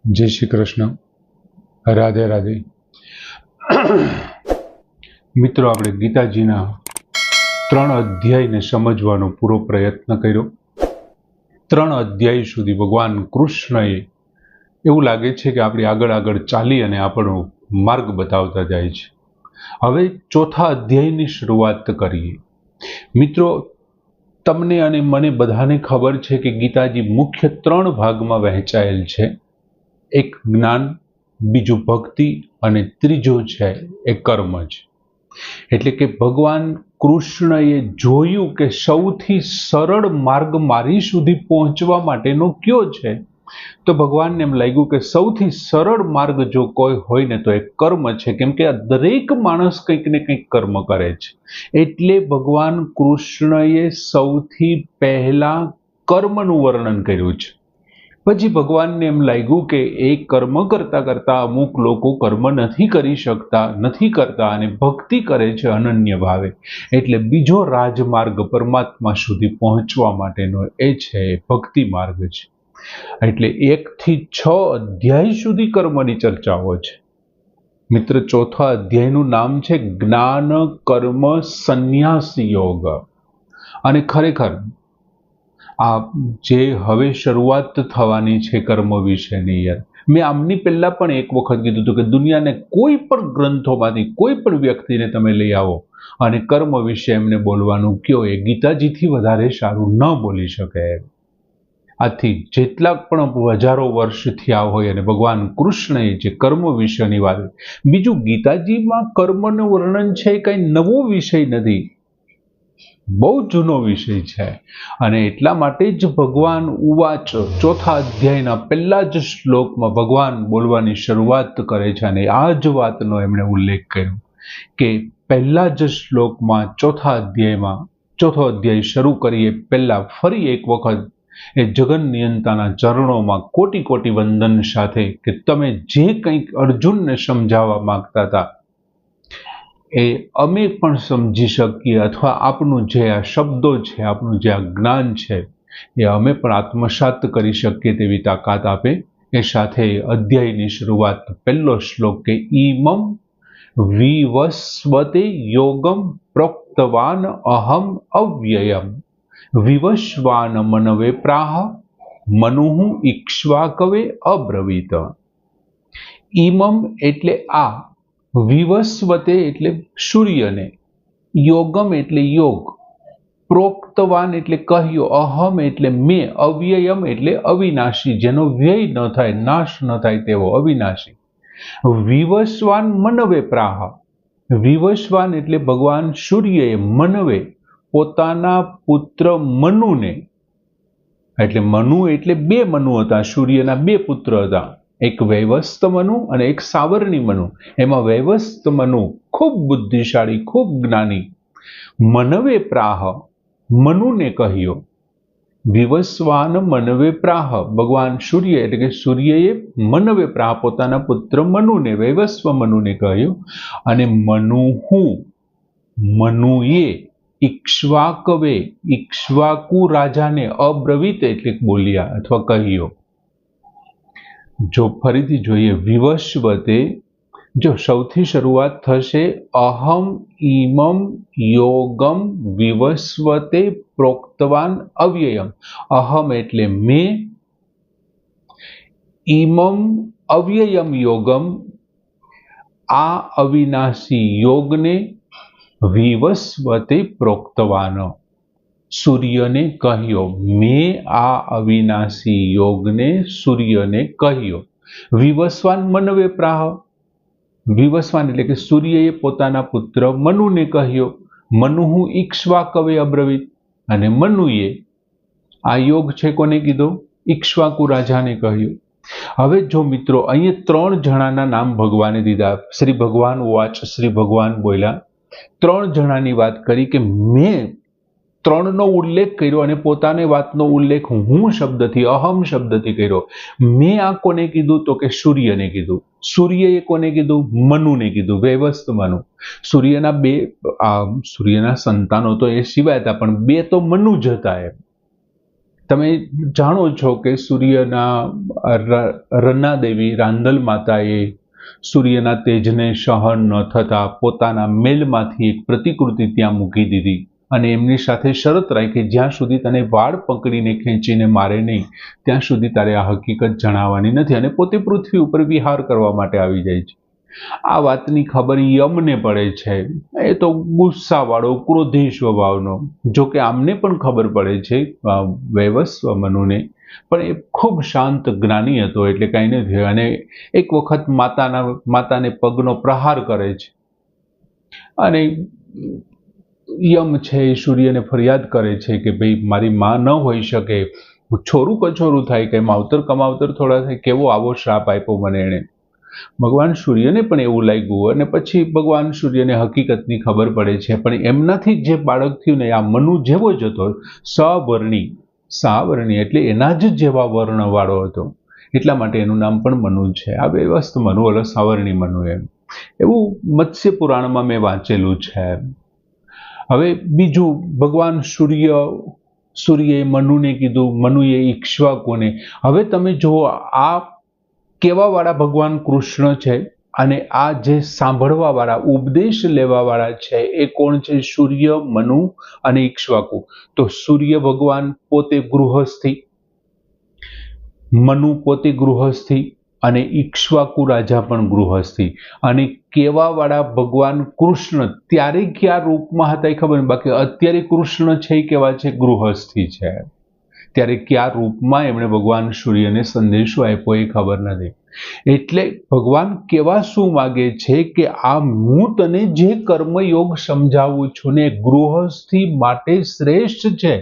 जय श्री कृष्ण। राधे राधे। मित्रों, આપણે ગીતાજીના 3 અધ્યાયને સમજવાનો પૂરો પ્રયત્ન કર્યો। 3 અધ્યાય સુધી ભગવાન કૃષ્ણએ એવું લાગે છે કે આપણી આગળ ચાલી અને આપણો માર્ગ બતાવતા જાય છે। હવે 4થા અધ્યાયની શરૂઆત કરીએ। મિત્રો, તમને અને મને બધાને ખબર છે કે ગીતાજી મુખ્ય 3 ભાગમાં વહેંચાયેલ છે। એક જ્ઞાન, બીજું ભક્તિ અને ત્રીજો છે એ કર્મ છે। એટલે કે ભગવાન કૃષ્ણએ જોયું કે સૌથી સરળ માર્ગ મારી સુધી પહોંચવા માટેનો કયો છે, તો ભગવાનને એમ લાગ્યું કે સૌથી સરળ માર્ગ જો કોઈ હોય ને તો એ કર્મ છે, કેમ કે દરેક માણસ કંઈક ને કંઈક કર્મ કરે છે। એટલે ભગવાન કૃષ્ણએ સૌથી પહેલા કર્મનું વર્ણન કર્યું છે। પછી ભગવાનને એમ લાગ્યું કે એ કર્મ કરતા કરતા અમુક લોકો કર્મ નથી કરી શકતા, નથી કરતા અને ભક્તિ કરે છે અનન્ય ભાવે, એટલે બીજો રાજમાર્ગ પરમાત્મા સુધી પહોંચવા માટેનો એ છે ભક્તિ માર્ગ છે। એટલે 1 થી 6 અધ્યાય સુધી કર્મની ચર્ચાઓ છે। મિત્ર, 4થા અધ્યાયનું નામ છે જ્ઞાન કર્મ સંન્યાસ યોગ। અને ખરેખર આ જે હવે શરૂઆત થવાની છે કર્મ વિશેની, યાર, મેં આમની પહેલા પણ એક વખત કીધું હતું કે દુનિયાને કોઈ પણ ગ્રંથોમાંથી કોઈ પણ વ્યક્તિને તમે લઈ આવો અને કર્મ વિશે એમને બોલવાનું કયો, એ ગીતાજીથી વધારે સારું ન બોલી શકે। આથી જેટલા પણ હજારો વર્ષ થયા હોય અને ભગવાન કૃષ્ણએ જે કર્મ વિશેની વાત, બીજું ગીતાજીમાં કર્મનું વર્ણન છે કઈ નવો વિષય નથી, બહુ જૂનો વિષય છે। અને એટલા માટે જ ભગવાન ઉવાચ 4થા અધ્યાયના પહેલા જ શ્લોકમાં ભગવાન બોલવાની શરૂઆત કરે છે અને આ જ વાતનો એમણે ઉલ્લેખ કર્યો કે પહેલા જ શ્લોકમાં 4થા અધ્યાય શરૂ કરીએ પહેલા ફરી એક વખત એ જગન નિયંતાના ચરણોમાં કોટી કોટી વંદન સાથે કે તમે જે કંઈક અર્જુનને સમજાવવા માંગતા હતા એ અમે પણ સમજી શકીએ, અથવા આપનું જે આ શબ્દો છે, આપનું જે આ જ્ઞાન છે એ અમે પણ આત્મસાત કરી શકીએ તેવી તાકાત આપે। એ સાથે અધ્યાયની શરૂઆત પહેલો શ્લોક કે ઈમમ વિવસ્વતે યોગમ પ્રોક્તવાન અહમ અવ્યયમ વિવસ્વાન મનવે પ્રાહ મનુઃ ઈક્ષ્વાકવે અબ્રવીત। ઈમમ એટલે આ, વિવસ્વતે એટલે સૂર્યને, યોગમ એટલે યોગ, પ્રોક્તવાન એટલે કહ્યો, અહમ એટલે મેં, અવ્યયમ એટલે અવિનાશી, જેનો વ્યય ન થાય, નાશ ન થાય તેવો અવિનાશી। વિવસ્વાન મનવે પ્રાહ, વિવસ્વાન એટલે ભગવાન સૂર્યએ મનવે પોતાના પુત્ર મનુને, એટલે મનુ એટલે 2 મનુ હતા, સૂર્યના 2 પુત્ર હતા, એક વૈવસ્ત મનુ અને એક સાવર્ણી મનુ। એમાં વૈવસ્ત મનુ ખૂબ બુદ્ધિશાળી, ખૂબ જ્ઞાની, મનવે પ્રાહ મનુને કહ્યો, વિવસ્વાન મનવે પ્રાહ ભગવાન સૂર્ય એટલે કે સૂર્યએ મનવે પ્રાહ પોતાના પુત્ર મનુને, વૈવસ્વ મનુને કહ્યું, અને મનુએ ઈક્ષ્વાકવે ઈક્ષ્વાકુ રાજાને અબ્રવીત એટલે બોલ્યા અથવા કહ્યો। જો ફરીથી જોઈએ, વિવસ્વતે, જો સૌથી શરૂઆત થશે અહમ ઈમમ યોગમ વિવસ્વતે પ્રોક્તવાન અવ્યયમ, અહમ એટલે મેં, ઈમમ અવ્યયમ યોગમ આ અવિનાશી યોગને, વિવસ્વતે પ્રોક્તવાન સૂર્યને કહ્યો, મેં આ અવિનાશી યોગને સૂર્યને કહ્યો। વિવસ્વાન મનવે પ્રાહ, વિવસ્વાન એટલે કે સૂર્યએ પોતાના પુત્ર મનુને કહ્યો, મનુઃ ઈક્ષ્વાકવે અબ્રવીત, અને મનુએ આ યોગ છે કોને કીધો, ઈક્ષ્વાકુ રાજાને કહ્યું। હવે જો મિત્રો અહીંયા 3 જણાના નામ ભગવાને દીધા, શ્રી ભગવાન વાચ, શ્રી ભગવાન બોલ્યા, 3 જણાની વાત કરી કે મેં 3નો ઉલ્લેખ કર્યો અને પોતાની વાતનો ઉલ્લેખ હું શબ્દથી, અહમ શબ્દથી કર્યો। મેં આ કોને કીધું, તો કે સૂર્યને કીધું। સૂર્યએ કોને કીધું, મનુને કીધું, વૈવસ્ત મનુ। સૂર્યના સંતાનો તો એ સિવાય હતા, પણ 2 તો મનુ જ હતા એમ। તમે જાણો છો કે સૂર્યના રન્ના દેવી રાંદલ માતાએ સૂર્યના તેજને સહન ન થતા પોતાના મેલમાંથી એક પ્રતિકૃતિ ત્યાં મૂકી દીધી અને એમની સાથે શરત રાખી, જ્યાં સુધી તને વાળ પકડીને ખેંચીને મારે નહીં ત્યાં સુધી તારે આ હકીકત જણાવવાની નથી, અને પોતે પૃથ્વી ઉપર વિહાર કરવા માટે આવી જાય છે. આ વાતની ખબર યમને પડે છે. એ તો ગુસ્સાવાળો ક્રોધી સ્વભાવનો, જો કે આમને પણ ખબર પડે છે વૈવસ્વ મનુને, પણ એ ખૂબ શાંત જ્ઞાની હતો એટલે કાંઈ નથી. અને એક વખત માતાને પગનો પ્રહાર કરે છે અને યમ છે એ સૂર્યને ફરિયાદ કરે છે કે ભાઈ મારી માં ન હોઈ શકે, છોરું કછોરું થાય કે માવતર કમાવતર થોડા થાય, કેવો આવો શ્રાપ આપ્યો મને એણે. ભગવાન સૂર્યને પણ એવું લાગ્યું અને પછી ભગવાન સૂર્યને હકીકતની ખબર પડે છે, પણ એમનાથી જે બાળક થયું ને આ મનુ જેવો જ હતો, સાવર્ણી એટલે એના જ જેવા વર્ણવાળો હતો, એટલા માટે એનું નામ પણ મનુ છે. આ વ્યવસ્થ મનુ એટલે સાવર્ણી મનુ એવું મત્સ્ય પુરાણમાં મેં વાંચેલું છે. હવે બીજું, ભગવાન સૂર્યએ મનુને કીધું, મનુએ ઈક્ષ્વાકુને. હવે તમે જુઓ આ કેવા વાળા ભગવાન કૃષ્ણ છે અને આ જે સાંભળવા વાળા ઉપદેશ લેવા વાળા છે એ કોણ છે? સૂર્ય, મનુ અને ઈક્ષ્વાકુ. તો સૂર્ય ભગવાન પોતે ગૃહસ્થી, મનુ પોતે ગૃહસ્થી અને ઈક્ષ્વાકુ રાજા પણ ગૃહસ્થી. અને કેવા વાળા ભગવાન કૃષ્ણ ત્યારે કયા રૂપમાં હતા એ ખબર નહીં, બાકી અત્યારે કૃષ્ણ છે એ કેવા છે? ગૃહસ્થી છે. ત્યારે કયા રૂપમાં એમણે ભગવાન સૂર્યને સંદેશો આપ્યો એ ખબર નથી. એટલે ભગવાન કેવા શું માગે છે કે આ હું તને જે કર્મયોગ સમજાવું છું ને ગૃહસ્થી માટે શ્રેષ્ઠ છે.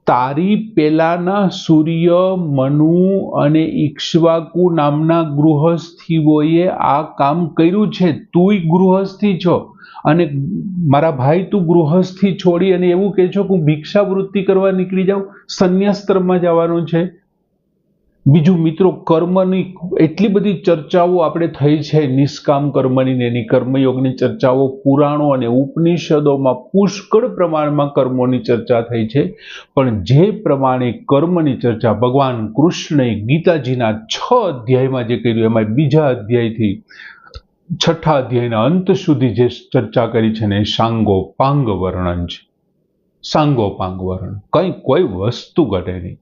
તારી પેલાના સૂર્ય, મનુ અને ઈક્ષ્વાકુ નામના ગૃહસ્થીઓએ આ કામ કર્યું છે. તુંય ગૃહસ્થી છો અને મારા ભાઈ તું ગૃહસ્થી છોડી અને એવું કહે છો કે હું ભિક્ષાવૃત્તિ કરવા નીકળી જાઉં, સંન્યાસ્ત્રમાં જવાનું છે. બીજું મિત્રો, કર્મની એટલી બધી ચર્ચાઓ આપણે થઈ છે, નિષ્કામ કર્મની એની કર્મયોગની ચર્ચાઓ પુરાણો અને ઉપનિષદોમાં પુષ્કળ પ્રમાણમાં કર્મોની ચર્ચા થઈ છે, પણ જે પ્રમાણે કર્મની ચર્ચા ભગવાન કૃષ્ણએ ગીતાજીના 6 અધ્યાયમાં જે કર્યું, એમાં બીજા અધ્યાયથી 6થા અધ્યાયના અંત સુધી જે ચર્ચા કરી છે ને એ સાંગોપાંગ વર્ણન છે. સાંગોપાંગ વર્ણન, કોઈ વસ્તુ ઘટે નહીં.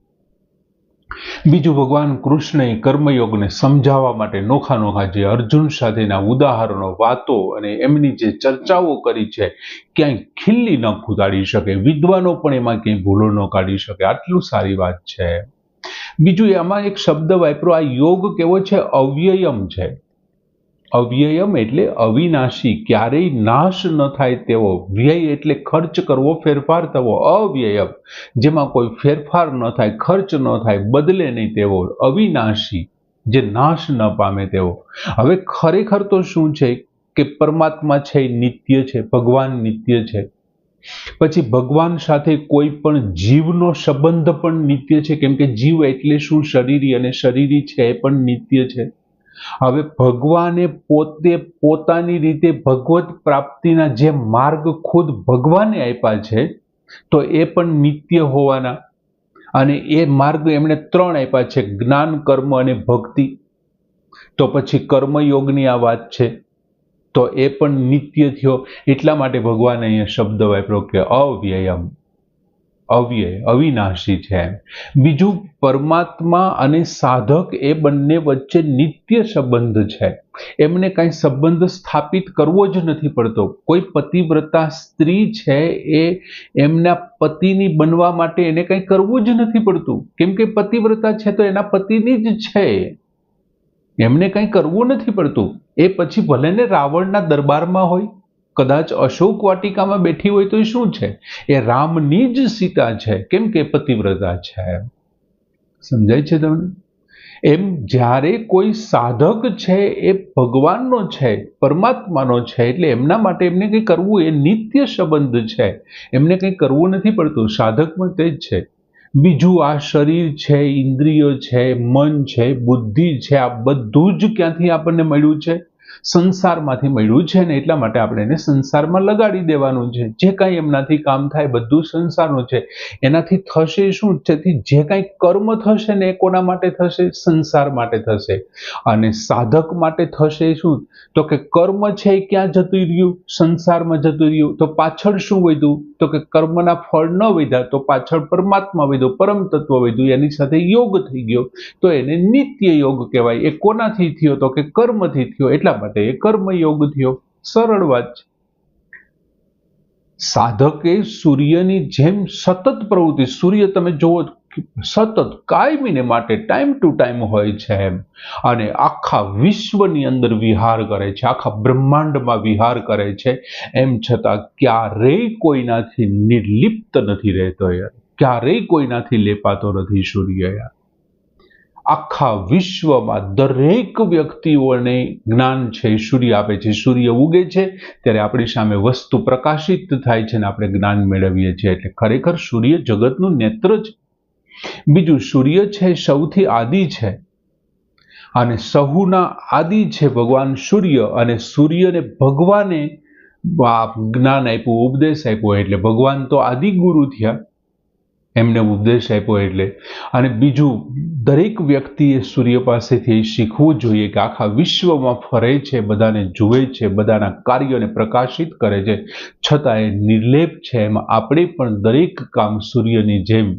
બીજું, ભગવાન કૃષ્ણએ કર્મયોગને સમજાવવા માટે નોખા જે અર્જુન સાથેના ઉદાહરણો, વાતો અને એમની જે ચર્ચાઓ કરી છે, ક્યાંય ખીલ્લી ન ખૂતાડી શકે, વિદ્વાનો પણ એમાં ક્યાંય ભૂલો ન કાઢી શકે. આટલું સારી વાત છે. બીજું, એમાં એક શબ્દ વાપરો, આ યોગ કેવો છે? અવ્યયમ છે. અવ્યયમ એટલે અવિનાશી, ક્યારેય નાશ ન થાય તેવો. વ્યય એટલે ખર્ચ કરવો, ફેરફાર થવો. અવ્યયમ જેમાં કોઈ ફેરફાર ન થાય, ખર્ચ ન થાય, બદલે નહીં તેવો. અવિનાશી જે નાશ ન પામે તેવો. હવે ખરેખર તો શું છે કે પરમાત્મા છે નિત્ય છે, ભગવાન નિત્ય છે. પછી ભગવાન સાથે કોઈ પણ જીવનો સંબંધ પણ નિત્ય છે, કેમ કે જીવ એટલે શું? શરીરી, અને શરીરી છે એ પણ નિત્ય છે. હવે ભગવાને પોતે પોતાની રીતે ભગવત પ્રાપ્તિના જે માર્ગ ખુદ ભગવાને આપ્યા છે, તો એ પણ નિત્ય હોવાના. અને એ માર્ગ એમણે 3 આપ્યા છે, જ્ઞાન, કર્મ અને ભક્તિ. તો પછી કર્મયોગની આ વાત છે, તો એ પણ નિત્ય થયો. એટલા માટે ભગવાને અહીંયા શબ્દ વાપર્યો કે અવ્યયમ, અવ્યય, અવિનાશી છે. બીજું, પરમાત્મા અને સાધક એ બંને વચ્ચે નિત્ય સંબંધ છે. એમને કાંઈ સંબંધ સ્થાપિત કરવો જ નથી પડતો. કોઈ પતિવ્રતા સ્ત્રી છે એ એમના પતિની બનવા માટે એને કંઈ કરવું જ નથી પડતું, કેમ કે પતિવ્રતા છે તો એના પતિની જ છે, એમને કંઈ કરવું નથી પડતું. એ પછી ભલે ને રાવણના દરબારમાં હોય, કદાચ અશોક વાટિકામાં બેઠી હોય તો શું છે? એ રામની જ સીતા છે, કેમ કે પતિવ્રતા છે. સમજાય છે તમને? એમ જ્યારે કોઈ સાધક છે એ ભગવાનનો છે, પરમાત્માનો છે, એટલે એમના માટે એમને કંઈ કરવું, એ નિત્ય સંબંધ છે, એમને કંઈ કરવું નથી પડતું. સાધકમાં તે જ છે. બીજું, આ શરીર છે, ઇન્દ્રિયો છે, મન છે, બુદ્ધિ છે, આ બધું જ ક્યાંથી આપણને મળ્યું છે? સંસારમાંથી મળ્યું છે ને એટલા માટે આપણે એને સંસારમાં લગાડી દેવાનું છે. જે કાંઈ એમનાથી કામ થાય બધું સંસારનું છે. એનાથી થશે શું? જેથી જે કાંઈ કર્મ થશે ને એ કોના માટે થશે? સંસાર માટે થશે. અને સાધક માટે થશે શું? તો કે કર્મ છે એ ક્યાં જતું રહ્યું? સંસારમાં જતું રહ્યું. તો પાછળ શું વધ્યું? તો કે કર્મના ફળ ન વધ્યા તો પાછળ પરમાત્મા વધ્યો, પરમ તત્વ વધ્યું, એની સાથે યોગ થઈ ગયો, તો એને નિત્ય યોગ કહેવાય. એ કોનાથી થયો? તો કે કર્મથી થયો, એટલા માટે એ કર્મયોગ થયો. સરળ વાત છે. સાધકે સૂર્યની જેમ સતત પ્રવૃત્તિ, સૂર્ય તમે જુઓ સતત કાયમીને માટે ટાઈમ ટુ ટાઈમ હોય છે એમ, અને આખા વિશ્વની અંદર વિહાર કરે છે, આખા બ્રહ્માંડમાં વિહાર કરે છે, એમ છતાં ક્યારેય કોઈનાથી નિર્લિપ્ત નથી રહેતો યાર, ક્યારેય કોઈનાથી લેપાતો નથી સૂર્ય યાર. આખા વિશ્વમાં દરેક વ્યક્તિઓને જ્ઞાન છે સૂર્ય આપે છે. સૂર્ય ઉગે છે ત્યારે આપણી સામે વસ્તુ પ્રકાશિત થાય છે ને આપણે જ્ઞાન મેળવીએ છીએ. એટલે ખરેખર સૂર્ય જગતનું નેત્ર છે. બીજું, સૂર્ય છે સૌથી આદિ છે અને સહુના આદિ છે ભગવાન સૂર્ય, અને સૂર્યને ભગવાને જ્ઞાન આપ્યું, ઉપદેશ આપ્યો, એટલે ભગવાન તો આદિ ગુરુ થયા, એમને ઉપદેશ આપ્યો એટલે. અને બીજું, દરેક વ્યક્તિએ સૂર્ય પાસેથી શીખવું જોઈએ કે આખા વિશ્વમાં ફરે છે, બધાને જુએ છે, બધાના કાર્યોને પ્રકાશિત કરે છે, છતાં એ નિર્લેપ છે. એમાં આપણે પણ દરેક કામ સૂર્યની જેમ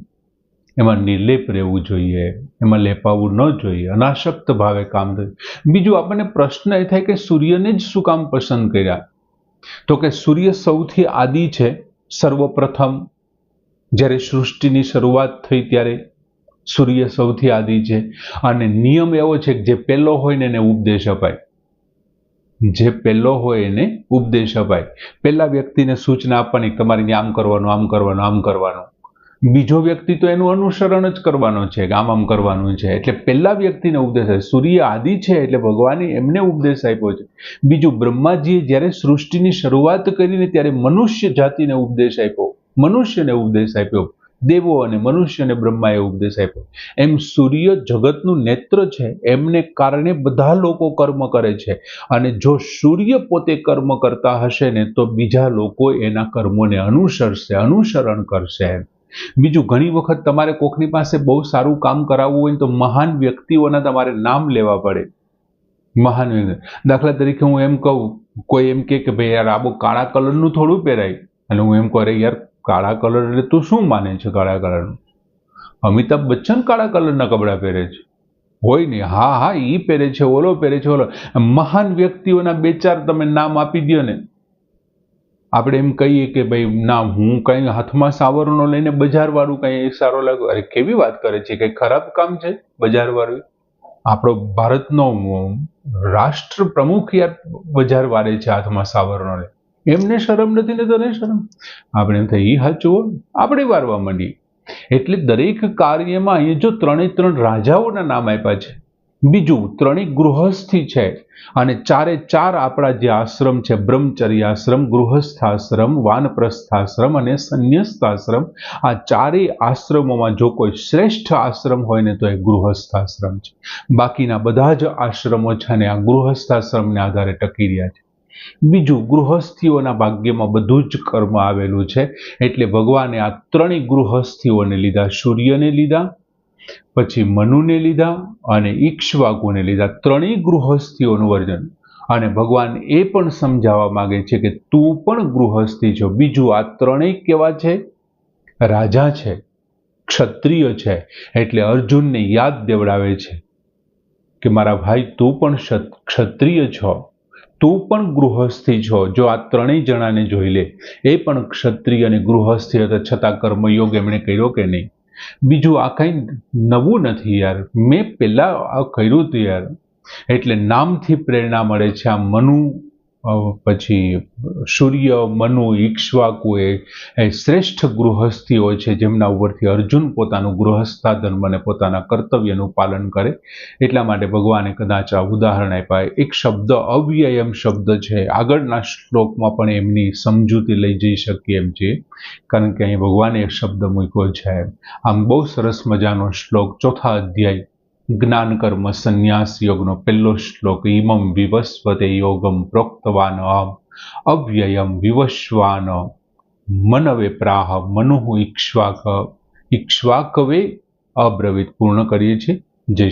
એમાં નિર્લેપ રહેવું જોઈએ, એમાં લેપાવું ન જોઈએ, અનાસક્ત ભાવે કામ થયું. બીજું, આપણને પ્રશ્ન એ થાય કે સૂર્યને જ શું કામ પસંદ કર્યા? તો કે સૂર્ય સૌથી આદિ છે. સર્વપ્રથમ જ્યારે સૃષ્ટિની શરૂઆત થઈ ત્યારે સૂર્ય સૌથી આદિ છે, અને નિયમ એવો છે કે જે પહેલો હોય ને એને ઉપદેશ અપાય, જે પહેલો હોય એને ઉપદેશ અપાય. પહેલા વ્યક્તિને સૂચના આપવાની, તમારે આમ કરવાનું, આમ કરવાનું, આમ કરવાનું. બીજો વ્યક્તિ તો એનું અનુસરણ જ કરવાનો છે કે આમ કરવાનું છે. એટલે પહેલા વ્યક્તિને ઉપદેશ આપ્યો. સૂર્ય આદિ છે એટલે ભગવાને એમને ઉપદેશ આપ્યો છે. બીજું, બ્રહ્માજીએ જ્યારે સૃષ્ટિની શરૂઆત કરીને ત્યારે મનુષ્ય જાતિને ઉપદેશ આપ્યો, મનુષ્યને ઉપદેશ આપ્યો, દેવો અને મનુષ્ય અને બ્રહ્માએ ઉપદેશ આપ્યો. એમ સૂર્ય જગતનું નેત્ર છે, એમને કારણે બધા લોકો કર્મ કરે છે, અને જો સૂર્ય પોતે કર્મ કરતા હશે ને તો બીજા લોકો એના કર્મોને અનુસરશે, અનુસરણ કરશે. બીજું, ઘણી વખત તમારે કોકની પાસે બહુ સારું કામ કરાવવું હોય તો મહાન વ્યક્તિઓના તમારે નામ લેવા પડે. મહાન વ્યક્તિ, દાખલા તરીકે હું એમ કહું, કોઈ એમ કે ભાઈ યાર આ બહુ કાળા કલરનું થોડું પહેરાય, અને હું એમ કહું યાર કાળા કલર એટલે તું શું માને છે કાળા કલરનું? અમિતાભ બચ્ચન કાળા કલરના કપડા પહેરે છે? હોય ને, હા હા ઈ પહેરે છે, ઓલો પહેરે છે, ઓલો. મહાન વ્યક્તિઓના બે ચાર તમે નામ આપી દો ને, આપણે એમ કહીએ કે ભાઈ ના હું કઈ હાથમાં સાવરણો લઈને બજાર વાળું કઈ સારો લાગ્યો. અરે કેવી વાત કરે છે, કઈ ખરાબ કામ છે બજાર વાળું? આપણો ભારતનો રાષ્ટ્ર પ્રમુખ યાર બજાર વાળે છે હાથમાં સાવરણો લે, એમને શરમ નથી ને તને શરમ? આપણે એમ થાય ઈ હાચું, આપણે વારવા માંડીએ. એટલે દરેક કાર્યમાં અહીંયા જો 3 રાજાઓના નામ આપ્યા છે. બીજું, 3 ગૃહસ્થી છે, અને 4 આપણા જે આશ્રમ છે, બ્રહ્મચર્ય આશ્રમ, ગૃહસ્થાશ્રમ, વાનપ્રસ્થાશ્રમ અને સંન્યસ્તાશ્રમ. આ 4 આશ્રમોમાં જો કોઈ શ્રેષ્ઠ આશ્રમ હોય ને તો એ ગૃહસ્થાશ્રમ છે. બાકીના બધા જ આશ્રમો છે ને આ ગૃહસ્થાશ્રમને આધારે ટકી રહ્યા છે. બીજું, ગૃહસ્થીઓના ભાગ્યમાં બધું જ કર્મ આવેલું છે, એટલે ભગવાને આ 3 ગૃહસ્થીઓને લીધા, સૂર્યને લીધા, પછી મનુને લીધા અને ઈક્ષ્વાકુને લીધા. 3 ગૃહસ્થીઓનું વર્જન. અને ભગવાન એ પણ સમજાવવા માંગે છે કે તું પણ ગૃહસ્થી છો. બીજું, આ 3 કેવા છે? રાજા છે, ક્ષત્રિય છે, એટલે અર્જુનને યાદ દેવડાવે છે કે મારા ભાઈ તું પણ ક્ષત્રિય છો, તું પણ ગૃહસ્થી છો. જો આ 3 જણાને જોઈ લે, એ પણ ક્ષત્રિય અને ગૃહસ્થી હતા, છતાં કર્મયોગ એમણે કર્યો કે નહીં? બીજું, આ કઈ નવું નથી યાર, મેં પહેલા આ કર્યું હતું યાર. એટલે નામથી પ્રેરણા મળે છે. આ મનુ, પછી સૂર્ય, મનુ, ઈક્ષ્વાકુ એ શ્રેષ્ઠ ગૃહસ્થીઓ છે, જેમના ઉપરથી અર્જુન પોતાનું ગૃહસ્થા ધર્મ અને પોતાના કર્તવ્યનું પાલન કરે. એટલા માટે ભગવાને કદાચ આ ઉદાહરણ આપ્યા. એક શબ્દ અવ્યયમ શબ્દ છે, આગળના શ્લોકમાં પણ એમની સમજૂતી લઈ જઈ શકીએ એમ છે, કારણ કે અહીં ભગવાને એક શબ્દ મૂક્યો છે. આમ બહુ સરસ મજાનો શ્લોક, 4થા અધ્યાય જ્ઞાન કર્મ સંન્યાસ યોગનો પહેલો શ્લોક ઇમમ વિવસ્વતે યોગમ પ્રોક્તવાન અવ્યયમ વિવસ્વાન મનવે પ્રાહ મનુઃ ઈક્ષ્વાકવે અબ્રવીત પૂર્ણ કરીએ છીએ. જય શ્રી